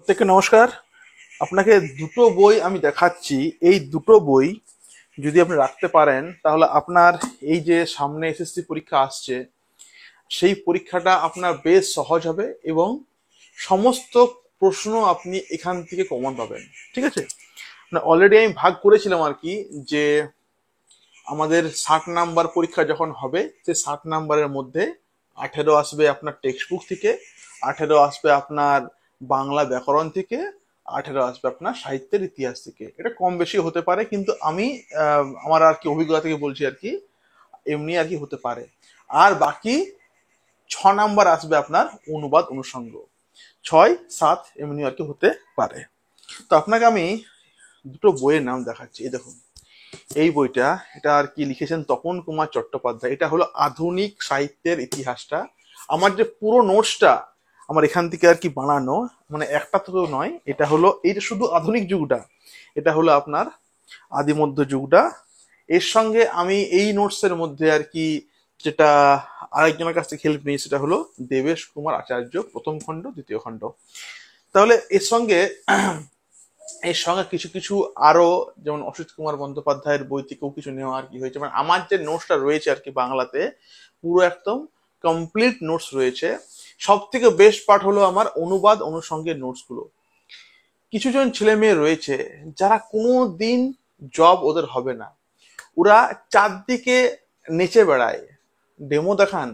প্রত্যেককে নমস্কার। আপনাকে দুটো বই আমি দেখাচ্ছি। এই দুটো বই যদি আপনি রাখতে পারেন তাহলে আপনার এই যে সামনে এসএসসি পরীক্ষা আসছে সেই পরীক্ষাটা আপনার বেশ সহজ হবে এবং সমস্ত প্রশ্ন আপনি এখান থেকে কমন পাবেন। ঠিক আছে, মানে অলরেডি আমি ভাগ করেছিলাম আর কি, যে আমাদের 60 নাম্বার পরীক্ষা যখন হবে সে 60 নাম্বারের মধ্যে 18 আসবে আপনার টেক্সট বুক থেকে, 18 আসবে আপনার বাংলা ব্যাকরণ থেকে, 18 আসবে আপনার সাহিত্যের ইতিহাস থেকে। এটা কম বেশি হতে পারে, কিন্তু আমি আমার আর কি অভিজ্ঞতা থেকে বলছি আর কি, এমনি আর কি হতে পারে। আর বাকি 6 নাম্বার আসবে আপনার অনুবাদ অনুষঙ্গ, 6, 7 এমনি আর কি হতে পারে। তো আপনাকে আমি দুটো বইয়ের নাম দেখাচ্ছি। এই দেখুন, এই বইটা, এটা আর কি লিখেছেন তপন কুমার চট্টোপাধ্যায়। এটা হলো আধুনিক সাহিত্যের ইতিহাসটা। আমার যে পুরো নোটসটা আমার এখান থেকে আর কি বানানো, মানে একটা থেকেও নয়, এটা হলো এইটা শুধু আধুনিক যুগটা, এটা হলো আপনার আদি মধ্য যুগটা। এর সঙ্গে আমি এই নোটসের মধ্যে আর কি যেটা আরেকজনের কাছ থেকে হেল্প নিই, সেটা হলো দেবেশ কুমার আচার্য প্রথম খণ্ড দ্বিতীয় খণ্ড। তাহলে এর সঙ্গে কিছু কিছু আরো, যেমন অসিত কুমার বন্দ্যোপাধ্যায়ের বই থেকেও কিছু নেওয়া আর কি হয়েছে। মানে আমার যে নোটসটা রয়েছে আর কি বাংলাতে, পুরো একদম কমপ্লিট নোটস রয়েছে। সব থেকে বেস্ট পার্ট হলো আমার অনুবাদ অনুষঙ্গের নোটস গুলো। কিছু জন ছেলে মেয়ে রয়েছে যারা কোনো দিন জব ওদের হবে না, ওরা চারদিকে নেচে বেড়ায়, ডেমো দেখান,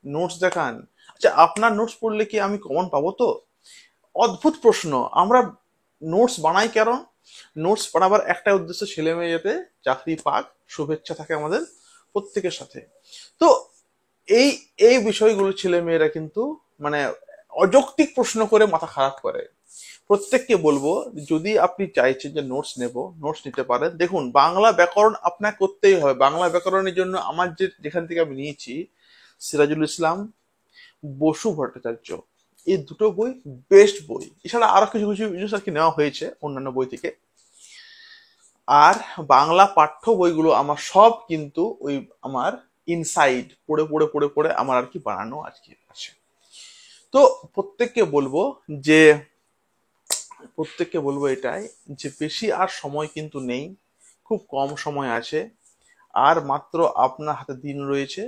নোটস দেখান। আচ্ছা, আপনার নোটস পড়লে কি আমি কমন পাবো? তো অদ্ভুত প্রশ্ন। আমরা নোটস বানাই কেন? নোটস বানাবার একটা উদ্দেশ্য, ছেলে মেয়ে যাতে চাকরি পাক, শুভেচ্ছা থাকে আমাদের প্রত্যেকের সাথে। তো এই এই বিষয়গুলো ছেলে মেয়েরা কিন্তু মানে অযৌক্তিক প্রশ্ন করে মাথা খারাপ করে। প্রত্যেককে বলবো, যদি আপনি চাইছেন যে নোটস নেব, নোটস নিতে পারেন। দেখুন, বাংলা ব্যাকরণ আপনার করতেই হবে। বাংলা ব্যাকরণের জন্য আমার যেখান থেকে আমি নিয়েছি, সিরাজুল ইসলাম, বসু ভট্টাচার্য, এই দুটো বই বেস্ট বই। এছাড়া আরো কিছু কিছু জিনিস আর কি নেওয়া হয়েছে অন্যান্য বই থেকে। আর বাংলা পাঠ্য বইগুলো আমার সব কিন্তু ওই আমার ইনসাইড পড়ে পড়ে পড়ে পড়ে আমার আর কি বানানো আজকে আছে। তো প্রত্যেককে বলবো যে প্রত্যেককে বলবো এটাই, যে বেশি আর সময় কিন্তু নেই, খুব কম সময় আছে। আর মাত্র আপনার হাতে দিন রয়েছে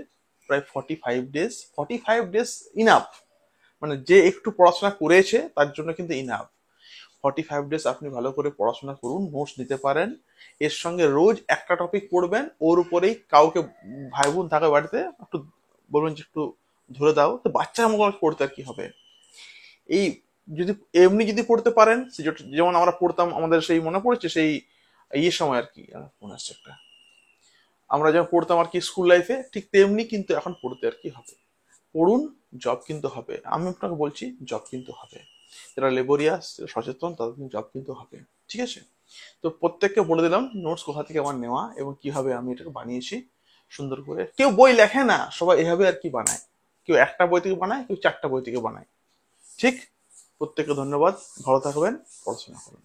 প্রায় 45 ডেজ। 45 ডেজ ইনাফ, মানে যে একটু পড়াশোনা করেছে তার জন্য কিন্তু ইনাফ। 45 ডেজ আপনি ভালো করে পড়াশোনা করুন, নোটস নিতে পারেন। এর সঙ্গে রোজ একটা টপিক পড়বেন, ওর উপরেই কাউকে, ভাই বোন থাকে বাড়িতে, একটু বলবেন যে একটু ধরে দাও, তো বাচ্চার মতো পড়তে আর কি হবে। এই যদি এমনি যদি পড়তে পারেন, যেমন আমরা পড়তাম, আমাদের সেই মনে পড়েছে সেই ইয়ে সময় আর কি, মনে আসছে একটা, আমরা যখন পড়তাম আর কি স্কুল লাইফে, ঠিক তেমনি কিন্তু এখন পড়তে আর কি হবে। পড়ুন, জব কিন্তু হবে। আমি আপনাকে বলছি, জব কিন্তু হবে। যারা লেবোরিয়াস, সচেতন, তাদের কিন্তু জব কিন্তু হবে। ঠিক আছে? তো প্রত্যেককে বলে দিলাম নোটস কোথা থেকে আমার নেওয়া এবং কিভাবে আমি এটাকে বানিয়েছি সুন্দর করে। কেউ বই লেখে না, সবাই এভাবে আর কি বানায়। কেউ একটা বই থেকে বানায়, কেউ 4টা বই থেকে বানায়। ঠিক? প্রত্যেককে ধন্যবাদ। ভালো থাকবেন, পড়াশোনা করুন।